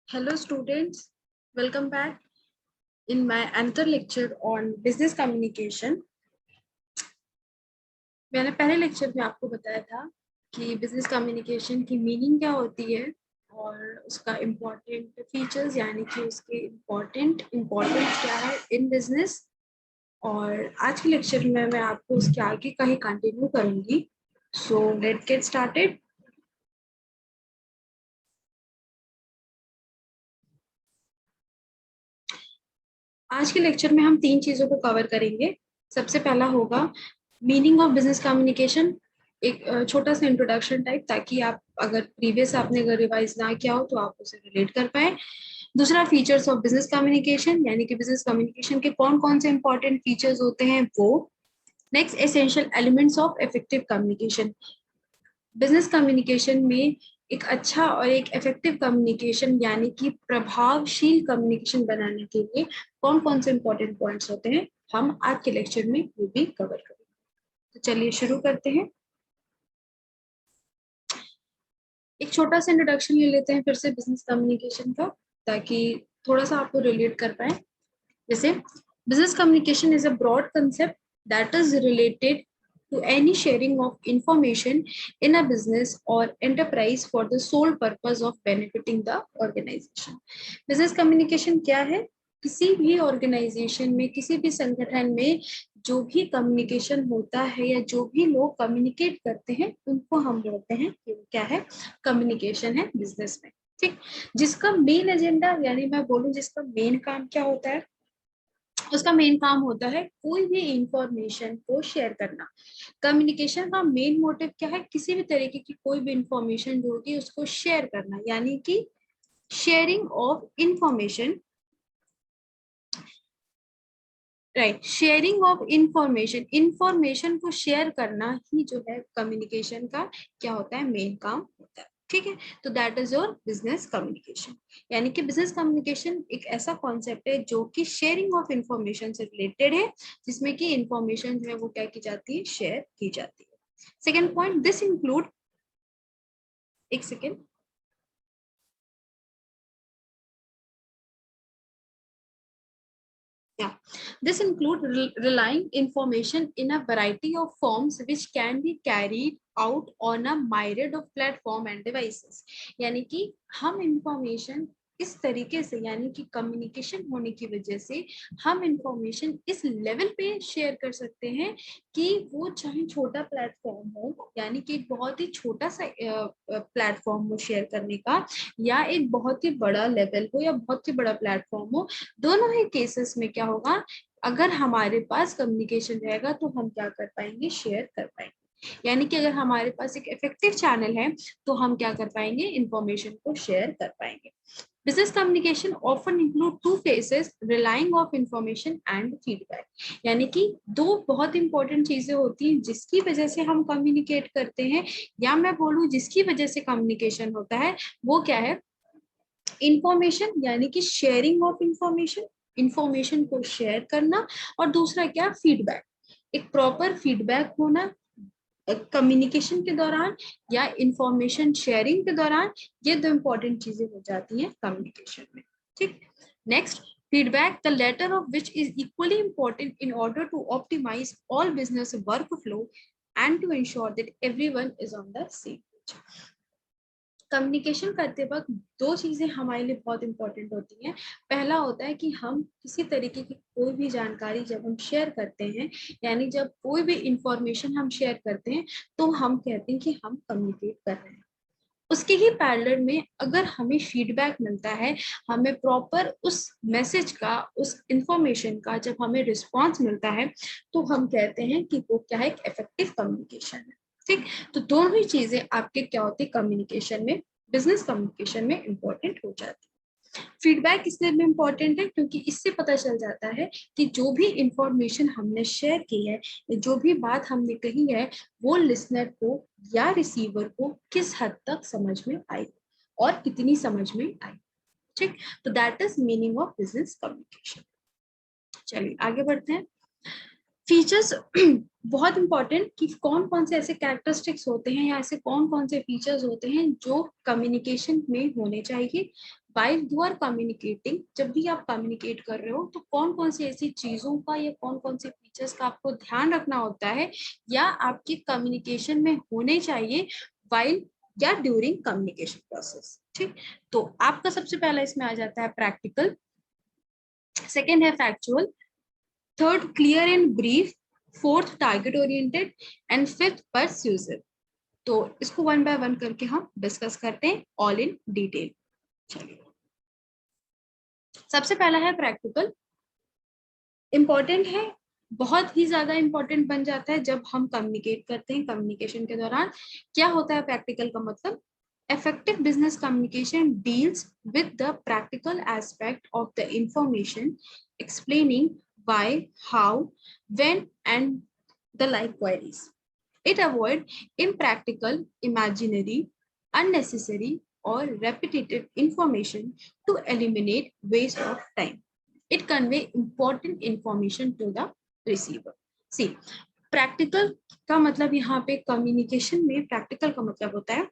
Hello students, welcome back in my another lecture on business communication. मैंने पहले lecture में आपको बताया था कि बिजनेस कम्युनिकेशन की मीनिंग क्या होती है और उसका इम्पोर्टेंट फीचर्स यानी कि उसके इम्पोर्टेंस क्या है इन बिजनेस। और आज के लेक्चर में मैं आपको उसके आगे का ही कंटिन्यू करूंगी। So let's get started. आज के लेक्चर में हम 3 चीजों को कवर करेंगे। सबसे पहला होगा मीनिंग ऑफ बिजनेस कम्युनिकेशन, एक छोटा सा इंट्रोडक्शन टाइप, ताकि आप अगर प्रीवियस आपने अगर रिवाइज ना किया हो तो आप उसे रिलेट कर पाए। दूसरा फीचर्स ऑफ बिजनेस कम्युनिकेशन, यानी कि बिजनेस कम्युनिकेशन के कौन कौन से इंपॉर्टेंट फीचर्स होते हैं वो। Next essential elements of effective communication. Business communication में एक अच्छा और एक इफेक्टिव कम्युनिकेशन यानी कि प्रभावशील कम्युनिकेशन बनाने के लिए कौन कौन से इंपॉर्टेंट पॉइंट्स होते हैं, हम आज के लेक्चर में वो भी कवर करेंगे। तो चलिए शुरू करते हैं। एक छोटा सा इंट्रोडक्शन ले लेते हैं फिर से बिजनेस कम्युनिकेशन का, ताकि थोड़ा सा आपको रिलेट कर पाए। जैसे business communication is a broad concept that is related to any sharing of information in a business or enterprise for the sole purpose of benefiting the organization. Business communication क्या है? किसी भी ऑर्गेनाइजेशन में, किसी भी संगठन में जो भी कम्युनिकेशन होता है या जो भी लोग कम्युनिकेट करते हैं उनको हम बोलते हैं कि वो क्या है, कम्युनिकेशन है बिजनेस में। ठीक, जिसका मेन एजेंडा यानी मैं बोलूं जिसका मेन काम क्या होता है, उसका मेन काम होता है कोई भी इंफॉर्मेशन को शेयर करना। कम्युनिकेशन का मेन मोटिव क्या है, किसी भी तरीके की कोई भी इंफॉर्मेशन जो होती है उसको शेयर करना, यानी कि sharing of information. Right, sharing of information, information को शेयर करना ही जो है कम्युनिकेशन का क्या होता है, मेन काम होता है। ठीक है, तो that is your business communication. यानी कि बिजनेस कम्युनिकेशन एक ऐसा कॉन्सेप्ट है जो कि शेयरिंग ऑफ इंफॉर्मेशन से रिलेटेड है, जिसमें कि इंफॉर्मेशन जो है वो क्या की जाती है, शेयर की जाती है। सेकेंड पॉइंट, दिस इंक्लूड, एक second, yeah, this include relying information in a variety of forms which can be carried out on a myriad of platform and devices. यानी कि हम इंफॉर्मेशन इस तरीके से, यानी कि कम्युनिकेशन होने की वजह से हम इंफॉर्मेशन इस लेवल पे शेयर कर सकते हैं कि वो चाहे छोटा प्लेटफॉर्म हो, यानी कि एक बहुत ही छोटा सा प्लेटफॉर्म हो शेयर करने का, या एक बहुत ही बड़ा लेवल हो या बहुत ही बड़ा प्लेटफॉर्म हो। दोनों ही केसेस में क्या होगा, अगर हमारे पास कम्युनिकेशन रहेगा तो हम क्या कर पाएंगे, शेयर कर पाएंगे। यानी कि अगर हमारे पास एक इफेक्टिव चैनल है तो हम क्या कर पाएंगे, इंफॉर्मेशन को शेयर कर पाएंगे। Business communication often include to faces, relying of information and feedback. यानी कि दो बहुत इंपॉर्टेंट चीजें होती हैं जिसकी वजह से हम कम्युनिकेट करते हैं, या मैं बोलूं जिसकी वजह से कम्युनिकेशन होता है, वो क्या है, इंफॉर्मेशन यानी कि शेयरिंग ऑफ इंफॉर्मेशन, इंफॉर्मेशन को शेयर करना, और दूसरा क्या, फीडबैक, एक प्रॉपर फीडबैक होना कम्युनिकेशन के दौरान या इंफॉर्मेशन शेयरिंग के दौरान। ये दो इंपॉर्टेंट चीजें हो जाती हैं कम्युनिकेशन में। ठीक, next, feedback, the latter of which is equally important in order to optimize all business workflow and to ensure that everyone is on the same page. Communication करते वक्त दो चीजें हमारे लिए बहुत इंपॉर्टेंट होती हैं। पहला होता है कि हम किसी तरीके की कोई भी जानकारी जब हम शेयर करते हैं, यानी जब कोई भी इंफॉर्मेशन हम शेयर करते हैं, तो हम कहते हैं कि हम कम्युनिकेट कर रहे हैं। उसके ही पैरेलल में अगर हमें फीडबैक मिलता है, हमें प्रॉपर उस मैसेज का, उस इंफॉर्मेशन का जब हमें रिस्पॉन्स मिलता है, तो हम कहते हैं कि वो क्या है, एक इफेक्टिव कम्युनिकेशन है। ठीक, तो दोनों ही चीजें आपके क्या होती है कम्युनिकेशन में, बिजनेस कम्युनिकेशन में इंपॉर्टेंट हो जाती है। फीडबैक इसलिए भी इंपॉर्टेंट है क्योंकि इससे पता चल जाता है कि जो भी इंफॉर्मेशन हमने शेयर की है, जो भी बात हमने कही है, वो लिसनर को या रिसीवर को किस हद तक समझ में आई और कितनी समझ में आई। ठीक, तो that is meaning of business communication. चलिए आगे बढ़ते हैं। फीचर्स बहुत इंपॉर्टेंट कि कौन कौन से ऐसे कैरेक्टरिस्टिक्स होते हैं या ऐसे कौन कौन से फीचर्स होते हैं जो कम्युनिकेशन में होने चाहिए। वाइल यू आर कम्युनिकेटिंग, जब भी आप कम्युनिकेट कर रहे हो तो कौन कौन सी ऐसी चीजों का या कौन कौन से फीचर्स का आपको ध्यान रखना होता है या आपके कम्युनिकेशन में होने चाहिए वाइल या ड्यूरिंग कम्युनिकेशन प्रोसेस। ठीक, तो आपका सबसे पहला इसमें आ जाता है प्रैक्टिकल, सेकेंड है factual, third clear and brief, fourth target oriented and fifth persuasive. तो इसको वन बाय वन करके हम डिस्कस करते हैं ऑल इन डिटेल। चलिए, सबसे पहला है प्रैक्टिकल। इंपॉर्टेंट है, बहुत ही ज्यादा इंपॉर्टेंट बन जाता है जब हम कम्युनिकेट करते हैं। कम्युनिकेशन के दौरान क्या होता है प्रैक्टिकल का मतलब, effective business communication deals with the practical aspect of the information, explaining why, how, when, and the like queries. It avoids impractical, imaginary, unnecessary, or repetitive information to eliminate waste of time. It conveys important information to the receiver. See, practical का मतलब यहाँ पे communication में practical का मतलब होता है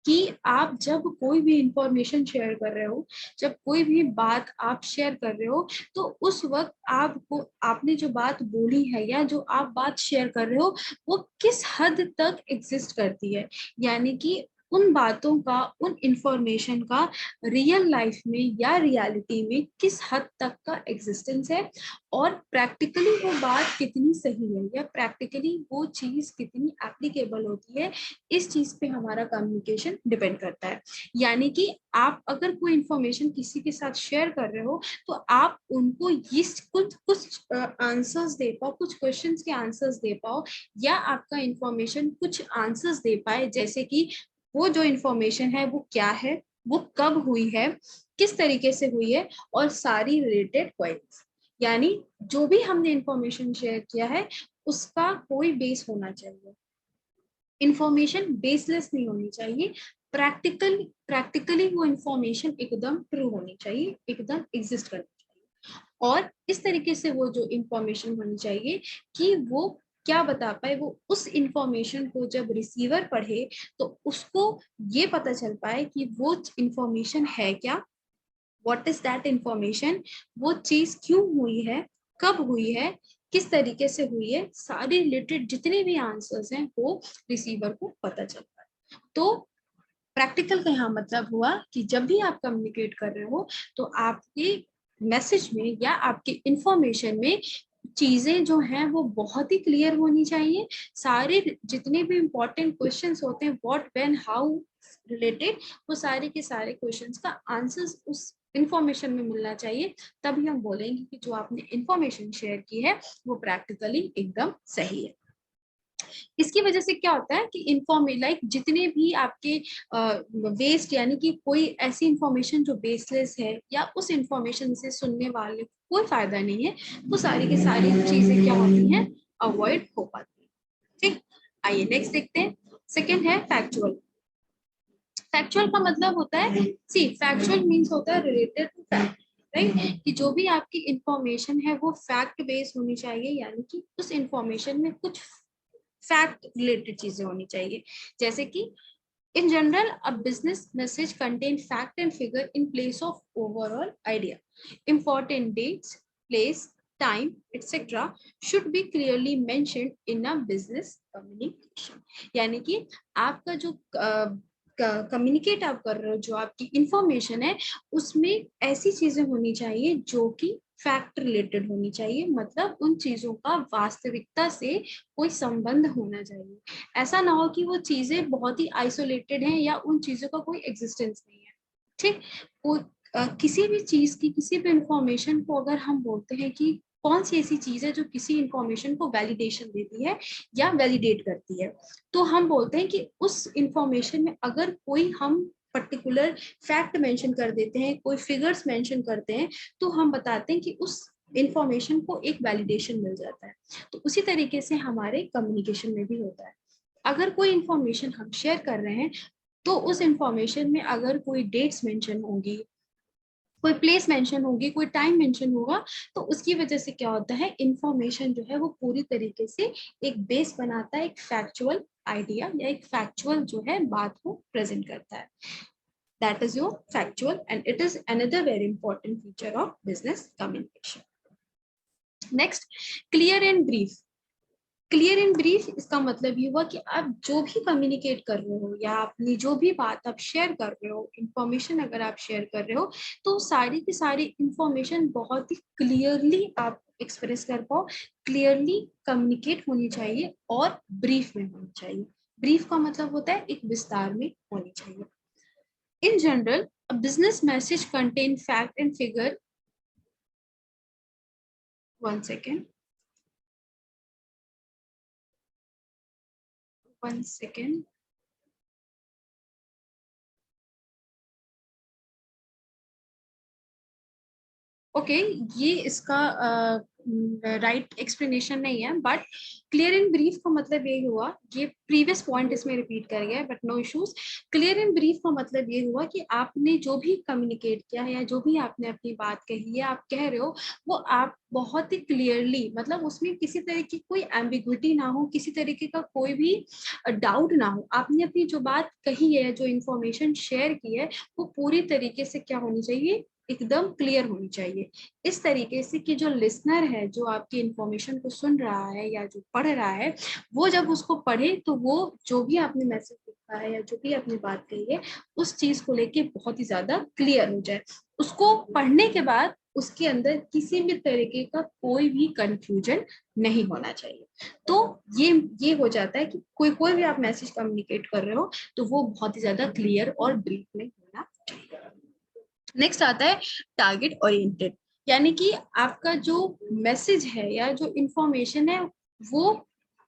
कि आप जब कोई भी इंफॉर्मेशन शेयर कर रहे हो, जब कोई भी बात आप शेयर कर रहे हो, तो उस वक्त आपको आपने जो बात बोली है या जो आप बात शेयर कर रहे हो वो किस हद तक एग्जिस्ट करती है, यानी कि उन बातों का, उन इंफॉर्मेशन का रियल लाइफ में या रियलिटी में किस हद तक का एग्जिस्टेंस है, और प्रैक्टिकली वो बात कितनी सही है या प्रैक्टिकली वो चीज कितनी एप्लीकेबल होती है, इस चीज पे हमारा कम्युनिकेशन डिपेंड करता है। यानी कि आप अगर कोई इंफॉर्मेशन किसी के साथ शेयर कर रहे हो तो आप उनको इस कुछ आंसर्स दे पाओ, कुछ क्वेश्चंस के आंसर्स दे पाओ, या आपका इंफॉर्मेशन कुछ आंसर्स दे पाए, जैसे कि वो जो इंफॉर्मेशन है वो क्या है, वो कब हुई है, किस तरीके से हुई है, और सारी रिलेटेड क्वेरीज। यानी जो भी हमने इंफॉर्मेशन शेयर किया है उसका कोई बेस होना चाहिए, इंफॉर्मेशन बेसलेस नहीं होनी चाहिए, प्रैक्टिकली वो इंफॉर्मेशन एकदम ट्रू होनी चाहिए, एकदम एग्जिस्ट करनी चाहिए। और इस तरीके से वो जो इंफॉर्मेशन होनी चाहिए कि वो क्या बता पाए, वो उस इंफॉर्मेशन को जब रिसीवर पढ़े तो उसको ये पता चल पाए कि वो इंफॉर्मेशन है क्या, व्हाट इज दैट इंफॉर्मेशन, वो चीज क्यों हुई है, कब हुई है, किस तरीके से हुई है, सारे रिलेटेड जितने भी आंसर्स हैं वो रिसीवर को पता चलता है। तो प्रैक्टिकल का यहाँ मतलब हुआ कि जब भी आप कम्युनिकेट कर रहे हो तो आपके मैसेज में या आपके इंफॉर्मेशन में चीजें जो हैं वो बहुत ही क्लियर होनी चाहिए। सारे जितने भी इंपॉर्टेंट क्वेश्चंस होते हैं व्हाट, व्हेन, हाउ रिलेटेड, वो सारे के सारे क्वेश्चंस का आंसर्स उस इंफॉर्मेशन में मिलना चाहिए। तभी हम बोलेंगे कि जो आपने इंफॉर्मेशन शेयर की है वो प्रैक्टिकली एकदम सही है। इसकी वजह से क्या होता है कि लाइक जितने भी आपके वेस्ट, यानी कि कोई ऐसी इंफॉर्मेशन जो बेसलेस है या उस इंफॉर्मेशन से सुनने वाले को कोई फायदा नहीं है, वो सारी की सारी चीजें क्या होती हैं, अवॉइड हो पाती है। ठीक, आइए नेक्स्ट देखते हैं। सेकेंड है फैक्चुअल। फैक्चुअल का मतलब होता है, सी फैक्चुअल मीन्स होता है रिलेटेड टू फैक्ट, राइट, कि जो भी आपकी इंफॉर्मेशन है वो फैक्ट बेस्ड होनी चाहिए, यानी कि उस इंफॉर्मेशन में कुछ फैक्ट रिलेटेड चीजें होनी चाहिए। जैसे कि in general a business message contain fact and figure in place of overall idea. Important dates, place, time, etc. should be clearly mentioned in a business communication. यानी कि आपका जो कम्युनिकेट आप कर रहे हो, जो आपकी इंफॉर्मेशन है उसमें ऐसी चीजें होनी चाहिए जो कि फैक्ट रिलेटेड होनी चाहिए, मतलब उन चीजों का वास्तविकता से कोई संबंध होना चाहिए। ऐसा ना हो कि वो चीजें बहुत ही आइसोलेटेड हैं या उन चीजों का कोई एग्जिस्टेंस नहीं है। ठीक, वो किसी भी चीज की, किसी भी इंफॉर्मेशन को अगर हम बोलते हैं कि कौन सी ऐसी चीज है जो किसी इंफॉर्मेशन को वैलिडेशन देती है या वैलिडेट करती है, तो हम बोलते हैं कि उस इंफॉर्मेशन में अगर कोई हम पर्टिकुलर फैक्ट मेंशन कर देते हैं, कोई फिगर्स मेंशन करते हैं, तो हम बताते हैं कि उस इंफॉर्मेशन को एक वैलिडेशन मिल जाता है। तो उसी तरीके से हमारे कम्युनिकेशन में भी होता है। अगर कोई इंफॉर्मेशन हम शेयर कर रहे हैं तो उस इंफॉर्मेशन में अगर कोई डेट्स मेंशन होंगी, कोई प्लेस मेंशन होगी, कोई टाइम मेंशन होगा, तो उसकी वजह से क्या होता है, इंफॉर्मेशन जो है वो पूरी तरीके से एक बेस बनाता है, एक फैक्चुअल आइडिया या एक फैक्चुअल जो है बात को प्रेजेंट करता है. That is your factual, and it is another very important feature of business communication. Next, clear and brief. Clear and brief इसका मतलब ये हुआ कि आप जो भी कम्युनिकेट कर रहे हो या अपनी जो भी बात आप शेयर कर रहे हो, इंफॉर्मेशन अगर आप शेयर कर रहे हो, तो सारी की सारी इंफॉर्मेशन बहुत ही क्लियरली आप एक्सप्रेस कर पाओ, क्लियरली कम्युनिकेट होनी चाहिए और ब्रीफ में होनी चाहिए. ब्रीफ का मतलब होता है एक विस्तार में होनी चाहिए. In general, a business message contains fact and figure. One second. One second. Okay, ये इसका राइट एक्सप्लेनेशन नहीं है, बट क्लियर एंड ब्रीफ का मतलब ये हुआ, ये प्रीवियस पॉइंट इसमें रिपीट कर गया है but no issues. Clear and brief का मतलब ये हुआ कि आपने जो भी कम्युनिकेट किया है या जो भी आपने अपनी बात कही है, आप कह रहे हो, वो आप बहुत ही क्लियरली, मतलब उसमें किसी तरह की कोई एम्बिग्विटी ना हो, किसी तरीके का कोई भी डाउट ना हो. आपने अपनी जो बात कही है, जो इंफॉर्मेशन शेयर की है, वो पूरी तरीके से क्या होनी चाहिए, एकदम क्लियर होनी चाहिए. इस तरीके से कि जो लिसनर है, जो आपकी इंफॉर्मेशन को सुन रहा है या जो पढ़ रहा है, वो जब उसको पढ़े तो वो जो भी आपने मैसेज लिखा है या जो भी आपने बात कही है, उस चीज को लेके बहुत ही ज्यादा क्लियर हो जाए. उसको पढ़ने के बाद उसके अंदर किसी भी तरीके का कोई भी कंफ्यूजन नहीं होना चाहिए. तो ये हो जाता है कि कोई कोई भी आप मैसेज कम्युनिकेट कर रहे हो तो वो बहुत ही ज्यादा क्लियर और ब्रीफ में होना चाहिए. नेक्स्ट आता है टारगेट ओरिएंटेड, यानी कि आपका जो मैसेज है या जो इंफॉर्मेशन है वो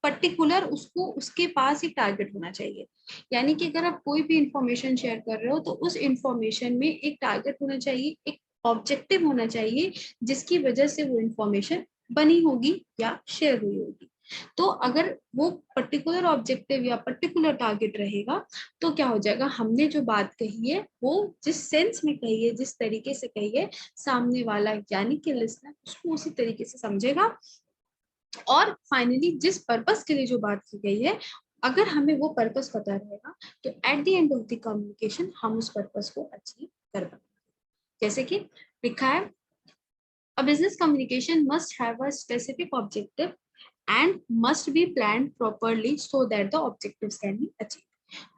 पर्टिकुलर, उसको उसके पास ही टारगेट होना चाहिए. यानी कि अगर आप कोई भी इंफॉर्मेशन शेयर कर रहे हो तो उस इंफॉर्मेशन में एक टारगेट होना चाहिए, एक ऑब्जेक्टिव होना चाहिए, जिसकी वजह से वो इंफॉर्मेशन बनी होगी या शेयर हुई होगी. तो अगर वो पर्टिकुलर ऑब्जेक्टिव या पर्टिकुलर टारगेट रहेगा तो क्या हो जाएगा, हमने जो बात कही है वो जिस सेंस में कही है, जिस तरीके से कही है, सामने वाला यानी कि लिसनर उसको उसी तरीके से समझेगा. और फाइनली जिस पर्पस के लिए जो बात की गई है, अगर हमें वो पर्पस पता रहेगा तो at the end of the communication हम उस पर्पस को अचीव कर पाएंगे. जैसे कि लिखा है, a business communication must have a specific objective and must be planned properly so that the objectives can be achieved.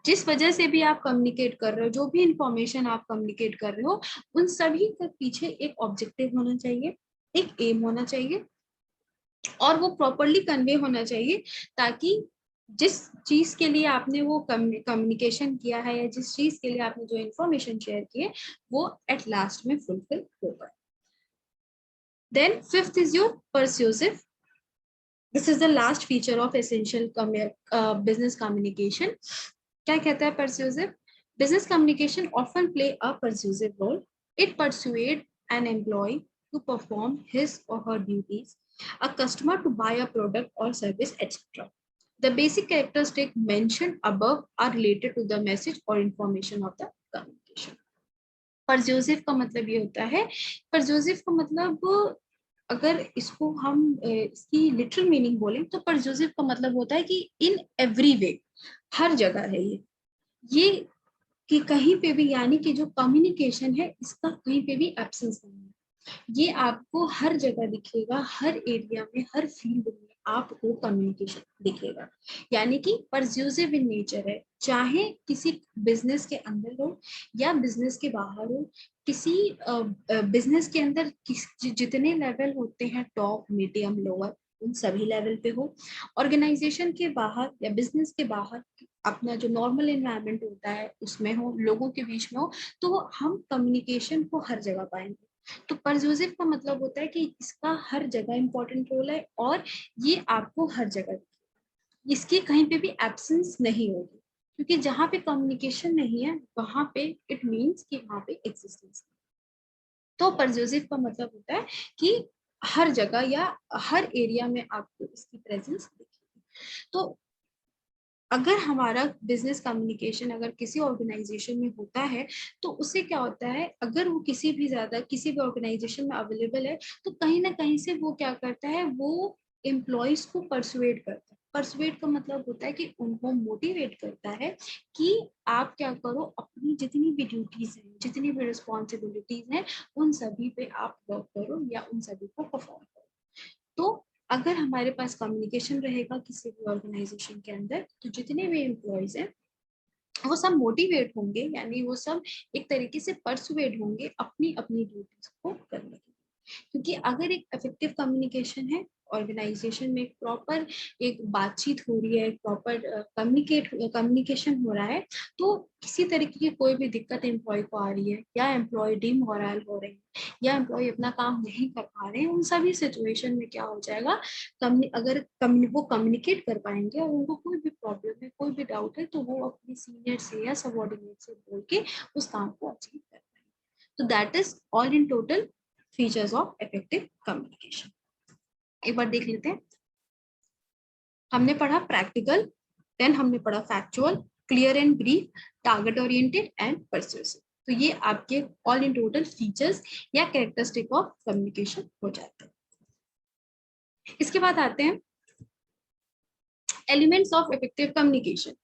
जिस वजह से भी आप कम्युनिकेट कर रहे हो, जो भी इंफॉर्मेशन आप कम्युनिकेट कर रहे हो, उन सभी के पीछे एक ऑब्जेक्टिव होना चाहिए, एक एम होना चाहिए, और वो प्रॉपरली कन्वे होना चाहिए, ताकि जिस चीज के लिए आपने वो कम्युनिकेशन किया है या जिस चीज के लिए आपने जो इंफॉर्मेशन शेयर की है, वो एट लास्ट में फुलफिल हो पाए. Then fifth is your persuasive. This is the last feature of essential business communication. क्या कहता है persuasive? Business communication often play a persuasive role. It persuade an employee to perform his or her duties, a customer to buy a product or service, etc. The basic characteristics mentioned above are related to the message or information of the communication. Persuasive का मतलब ये होता है, persuasive का मतलब अगर इसको हम इसकी लिटरल मीनिंग बोलें तो persuasive का मतलब होता है कि इन एवरी वे, हर जगह है ये कि कहीं पे भी, यानी कि जो कम्युनिकेशन है इसका कहीं पे भी एब्सेंस नहीं है. ये आपको हर जगह दिखेगा, हर एरिया में, हर फील्ड में आपको कम्युनिकेशन दिखेगा. यानी कि परस्यूसिव इन नेचर है, चाहे किसी बिजनेस के अंदर हो या बिजनेस के बाहर हो. किसी बिजनेस के अंदर जितने लेवल होते हैं, टॉप, मीडियम, लोअर, उन सभी लेवल पे हो. ऑर्गेनाइजेशन के बाहर या बिजनेस के बाहर अपना जो नॉर्मल एनवायरनमेंट होता है उसमें हो, लोगों के बीच में हो, तो हम कम्युनिकेशन को हर जगह पाएंगे. तो परस्यूसिव का मतलब होता है कि इसका हर जगह इंपॉर्टेंट रोल है और ये आपको हर जगह, इसकी कहीं पे भी एब्सेंस नहीं होगी, क्योंकि जहाँ पे कम्युनिकेशन नहीं है वहां पे इट मीन्स कि वहां पे एग्जिस्टेंस. तो परस्यूसिव का मतलब होता है कि हर जगह या हर एरिया में आपको इसकी प्रेजेंस दिखेगी. तो अगर हमारा बिजनेस कम्युनिकेशन अगर किसी ऑर्गेनाइजेशन में होता है तो उससे क्या होता है, अगर वो किसी भी ऑर्गेनाइजेशन में अवेलेबल है तो कहीं ना कहीं से वो क्या करता है, वो एम्प्लॉयज को परसुएट करता है। परसुएट का मतलब होता है कि उनको मोटिवेट करता है कि आप क्या करो, अपनी जितनी भी ड्यूटीज हैं, जितनी भी रिस्पॉन्सिबिलिटीज हैं, उन सभी पे आप वर्क करो या उन सभी को परफॉर्म करो। तो अगर हमारे पास कम्युनिकेशन रहेगा किसी भी ऑर्गेनाइजेशन के अंदर, तो जितने भी एम्प्लॉयज हैं वो सब मोटिवेट होंगे, यानी वो सब एक तरीके से परसुएट होंगे अपनी अपनी ड्यूटीज को करने के लिए। क्योंकि अगर एक इफेक्टिव कम्युनिकेशन है ऑर्गेनाइजेशन में, एक प्रॉपर एक बातचीत हो रही है, एक प्रॉपर कम्युनिकेशन हो रहा है, तो किसी तरीके की कोई भी दिक्कत एम्प्लॉय को आ रही है, या एम्प्लॉय डिमोरल हो रहे हैं, या एम्प्लॉय अपना काम नहीं कर पा रहे हैं, उन सभी सिचुएशन में क्या हो जाएगा, वो कम्युनिकेट कर पाएंगे और उनको कोई भी प्रॉब्लम है, कोई भी डाउट है, तो वो अपने सीनियर से या सबऑर्डिनेट से बोल के उस काम को अचीव कर पाएंगे। तो that is all in total features of effective communication. एक बार देख लेते हैं। हमने पढ़ा प्रैक्टिकल, देन हमने पढ़ा factual, clear and brief, target oriented and persuasive. तो ये आपके ऑल इन टोटल फीचर्स या कैरेक्टरिस्टिक ऑफ कम्युनिकेशन हो जाते हैं। इसके बाद आते हैं एलिमेंट्स ऑफ इफेक्टिव कम्युनिकेशन।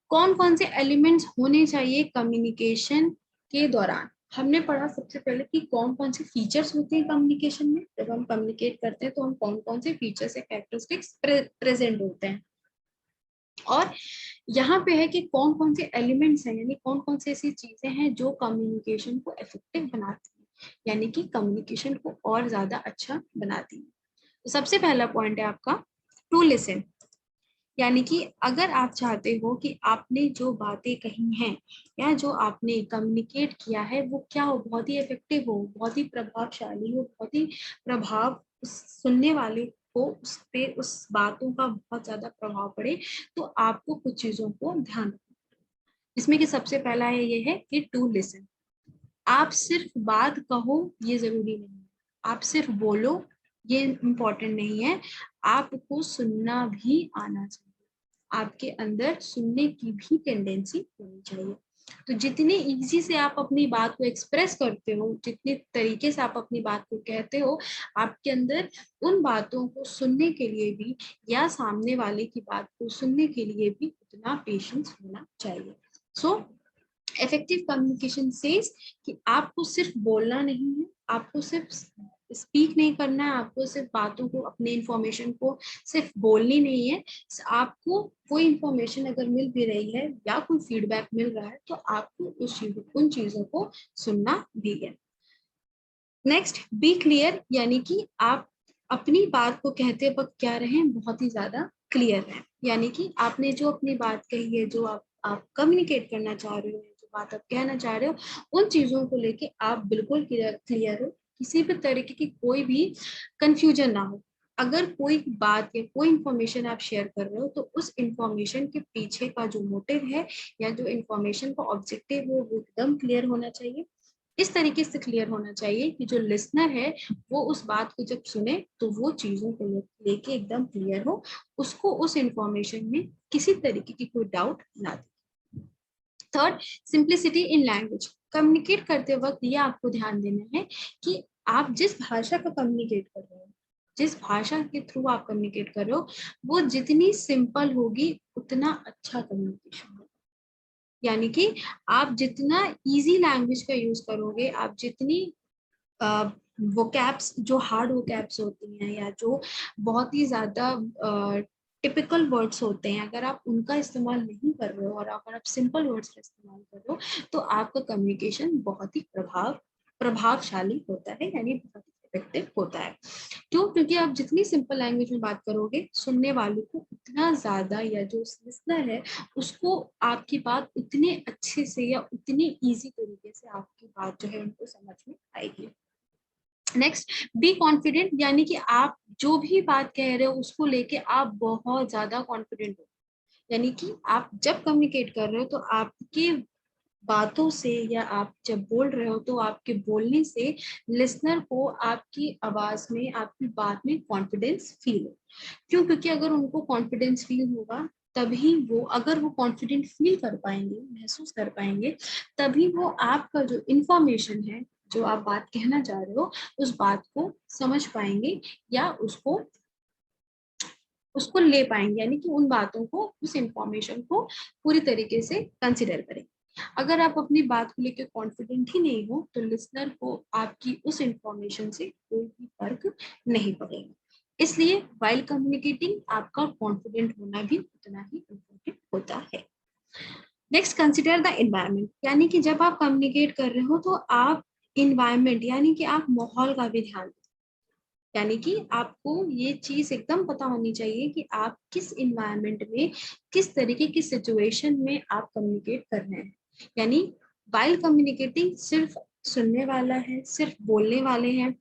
कौन कौन से एलिमेंट्स होने चाहिए कम्युनिकेशन के दौरान। हमने पढ़ा सबसे पहले कि कौन कौन से फीचर्स होते हैं कम्युनिकेशन में, जब हम कम्युनिकेट करते हैं तो हम कौन कौन से फीचर्स या कैरेक्टरिस्टिक्स प्रेजेंट होते हैं। और यहाँ पे है कि कौन कौन से एलिमेंट्स हैं, यानी कौन कौन सी ऐसी चीजें हैं जो कम्युनिकेशन को इफेक्टिव बनाती है, यानी कि कम्युनिकेशन को और ज्यादा अच्छा बनाती है। तो सबसे पहला पॉइंट है आपका टू लिसन, यानी कि अगर आप चाहते हो कि आपने जो बातें कही हैं या जो आपने कम्युनिकेट किया है वो क्या हो, बहुत ही इफेक्टिव हो, बहुत ही प्रभावशाली हो, बहुत ही प्रभाव उस सुनने वाले को उस पे उस बातों का बहुत ज्यादा प्रभाव पड़े, तो आपको कुछ चीजों को ध्यान रखना। इसमें कि सबसे पहला है ये है कि टू लिसन। आप सिर्फ बात कहो ये जरूरी नहीं है, आप सिर्फ बोलो ये इम्पोर्टेंट नहीं है, आपको सुनना भी आना चाहिए, आपके अंदर सुनने की भी टेंडेंसी होनी चाहिए। तो जितने इजी से आप अपनी बात को एक्सप्रेस करते हो, जितने तरीके से आप अपनी बात को कहते हो, आपके अंदर उन बातों को सुनने के लिए भी या सामने वाले की बात को सुनने के लिए भी उतना पेशेंस होना चाहिए। सो इफेक्टिव कम्युनिकेशन सेज कि आपको सिर्फ बोलना नहीं है, आपको सिर्फ स्पीक नहीं करना है, आपको सिर्फ बातों को अपने इंफॉर्मेशन को सिर्फ बोलनी नहीं है, आपको कोई इंफॉर्मेशन अगर मिल भी रही है या कोई फीडबैक मिल रहा है तो आपको उन चीजों को सुनना भी है। नेक्स्ट बी क्लियर, यानी कि आप अपनी बात को कहते वक्त क्या रहें, बहुत ही ज्यादा क्लियर रहें, यानी कि आपने जो अपनी बात कही है, जो आप कम्युनिकेट करना चाह रहे हो, जो बात आप कहना चाह रहे हो, उन चीजों को लेके आप बिल्कुल क्लियर हो, किसी भी तरीके की कोई भी कंफ्यूजन ना हो। अगर कोई बात या कोई इंफॉर्मेशन आप शेयर कर रहे हो तो उस इंफॉर्मेशन के पीछे का जो मोटिव है या जो इंफॉर्मेशन का ऑब्जेक्टिव है वो एकदम क्लियर होना चाहिए। इस तरीके से क्लियर होना चाहिए कि जो लिसनर है वो उस बात को जब सुने तो वो चीजों को लेके एकदम क्लियर हो, उसको उस इंफॉर्मेशन में किसी तरीके की कोई डाउट ना दे। Third simplicity in language. Communicate करते वक्त ये आपको ध्यान देना है कि आप जिस भाषा का कम्युनिकेट कर रहे हो, जिस भाषा के थ्रू आप कम्युनिकेट कर रहे हो, वो जितनी सिंपल होगी उतना अच्छा कम्युनिकेशन होगा। यानी कि आप जितना इजी लैंग्वेज का यूज करोगे, आप जितनी वो कैप्स जो हार्ड वो कैप्स होती हैं या जो बहुत ही ज्यादा टिपिकल वर्ड्स होते हैं, अगर आप उनका इस्तेमाल नहीं कर रहे हो और अगर आप सिंपल वर्ड्स का इस्तेमाल कर रहे हो तो आपका कम्युनिकेशन बहुत ही प्रभावशाली होता है, यानी बहुत ही इफेक्टिव होता है। क्यों? क्योंकि आप जितनी सिंपल लैंग्वेज में बात करोगे, सुनने वालों को उतना ज्यादा या जो लिसनर है उसको आपकी बात उतने अच्छे से या उतने इजी तरीके से आपकी बात जो है उनको समझ में आएगी। नेक्स्ट बी कॉन्फिडेंट, यानी कि आप जो भी बात कह रहे हो उसको लेके आप बहुत ज्यादा कॉन्फिडेंट हो, यानी कि आप जब कम्युनिकेट कर रहे हो तो आपके बातों से या आप जब बोल रहे हो तो आपके बोलने से लिसनर को आपकी आवाज में, आपकी बात में कॉन्फिडेंस फील हो। क्यों? क्योंकि अगर उनको कॉन्फिडेंस फील होगा तभी वो, अगर वो कॉन्फिडेंट फील कर पाएंगे, महसूस कर पाएंगे, तभी वो आपका जो इंफॉर्मेशन है, जो आप बात कहना चाह रहे हो, उस बात को समझ पाएंगे या उसको उसको ले पाएंगे, यानी कि उन बातों को, उस इंफॉर्मेशन को पूरी तरीके से कंसिडर करेंगे। अगर आप अपनी बात को लेकर कॉन्फिडेंट ही नहीं हो, तो लिसनर को आपकी उस इंफॉर्मेशन से कोई भी फर्क नहीं पड़ेगा। इसलिए वाइल कम्युनिकेटिंग आपका कॉन्फिडेंट होना भी उतना ही इम्पोर्टेंट होता है। नेक्स्ट, कंसिडर द एनवायरनमेंट, यानी कि जब आप कम्युनिकेट कर रहे हो तो आप इन्वायरमेंट यानी कि आप माहौल का भी ध्यान, यानी कि आपको ये चीज एकदम पता होनी चाहिए कि आप किस इन्वायरमेंट में, किस तरीके की सिचुएशन में आप कम्युनिकेट कर रहे हैं। यानी वाइल कम्युनिकेटिंग सिर्फ सुनने वाला है, सिर्फ बोलने वाले हैं,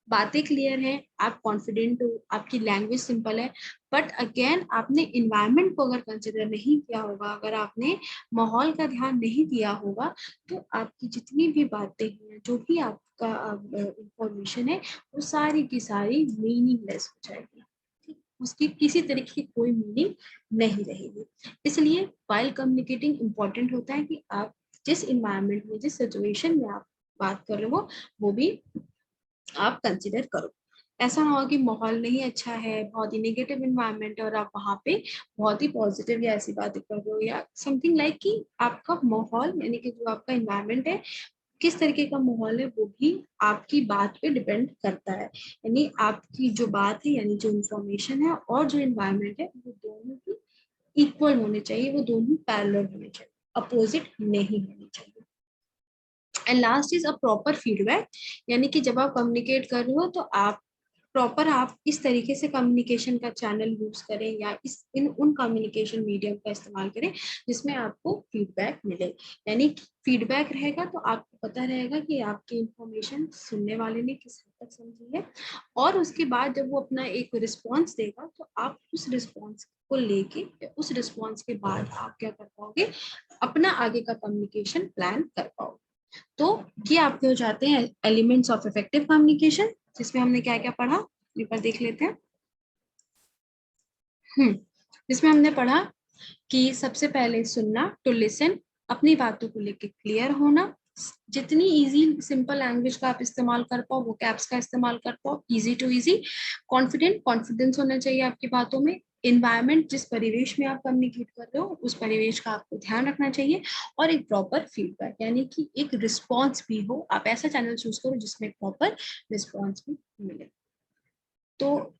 बातें क्लियर हैं, आप कॉन्फिडेंट हो, आपकी लैंग्वेज सिंपल है, बट अगेन आपने इन्वायरमेंट को अगर कंसिडर नहीं किया होगा, अगर आपने माहौल का ध्यान नहीं दिया होगा, तो आपकी जितनी भी बातें हैं, जो भी आपका इंफॉर्मेशन है, वो सारी की सारी मीनिंगलेस हो जाएगी। ठीक? उसकी किसी तरीके की कोई मीनिंग नहीं रहेगी। इसलिए वाइल कम्युनिकेटिंग इम्पोर्टेंट होता है कि आप जिस इन्वायरमेंट में, जिस सिचुएशन में आप बात कर रहे हो, वो भी आप कंसिडर करो। ऐसा ना हो कि माहौल नहीं अच्छा है, बहुत ही नेगेटिव इन्वायरमेंट है, और आप वहां पे बहुत ही पॉजिटिव या ऐसी बातें कर रहे हो, या समथिंग लाइक कि आपका माहौल, यानी कि जो आपका इन्वायरमेंट है, किस तरीके का माहौल है, वो भी आपकी बात पे डिपेंड करता है। यानी आपकी जो बात है, यानी जो इंफॉर्मेशन है और जो इन्वायरमेंट है, वो दोनों ही इक्वल होने चाहिए, वो दोनों पैरेलल होने चाहिए, अपोजिट नहीं होने चाहिए। And last is a proper feedback, यानी कि जब आप कम्युनिकेट कर रहे हो तो आप प्रॉपर, आप इस तरीके से कम्युनिकेशन का चैनल यूज करें, या इस इन उन कम्युनिकेशन मीडियम का इस्तेमाल करें जिसमें आपको फीडबैक मिले। यानी फीडबैक रहेगा तो आपको पता रहेगा कि आपकी इंफॉर्मेशन सुनने वाले ने किस हद तक समझी है, और उसके बाद जब वो अपना एक रिस्पॉन्स देगा, तो आप उस रिस्पॉन्स को लेके, उस रिस्पॉन्स के बाद आप क्या कर पाओगे, अपना आगे का कम्युनिकेशन प्लान कर पाओगे। तो ये आपके हो जाते हैं एलिमेंट्स ऑफ इफेक्टिव कम्युनिकेशन, जिसमें हमने क्या क्या पढ़ा, एक बार देख लेते हैं। जिसमें हमने पढ़ा कि सबसे पहले सुनना, टू लिसन, अपनी बातों को लेके क्लियर होना, जितनी इजी सिंपल लैंग्वेज का आप इस्तेमाल कर पाओ, वो कैप्स का इस्तेमाल कर पाओ, इजी टू इजी, कॉन्फिडेंस होना चाहिए आपकी बातों में, इन्वायरमेंट, जिस परिवेश में आप कम्युनिकेट कर रहे हो उस परिवेश का आपको ध्यान रखना चाहिए, और एक प्रॉपर फीडबैक, यानी कि एक रिस्पॉन्स भी हो। आप ऐसा चैनल चूज करो जिसमें प्रॉपर रिस्पॉन्स भी मिले। तो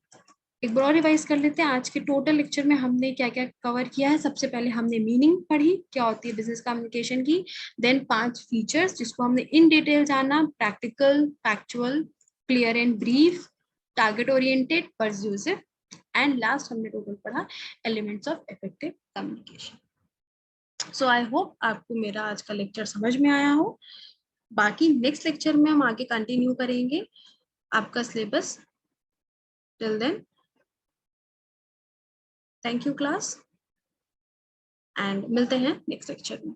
एक बार और रिवाइज कर लेते हैं, आज के टोटल लेक्चर में हमने क्या क्या कवर किया है। सबसे पहले हमने मीनिंग पढ़ी, क्या होती है बिजनेस कम्युनिकेशन की, देन 5 फीचर्स जिसको हमने इन डिटेल जाना, practical, factual, clear and brief, target oriented, persuasive, and last हमने टोटल पढ़ा elements of effective communication. So I hope आपको मेरा आज का लेक्चर समझ में आया हो। बाकी नेक्स्ट लेक्चर में हम आगे कंटिन्यू करेंगे आपका syllabus. Till then, thank you class, and मिलते हैं नेक्स्ट लेक्चर में।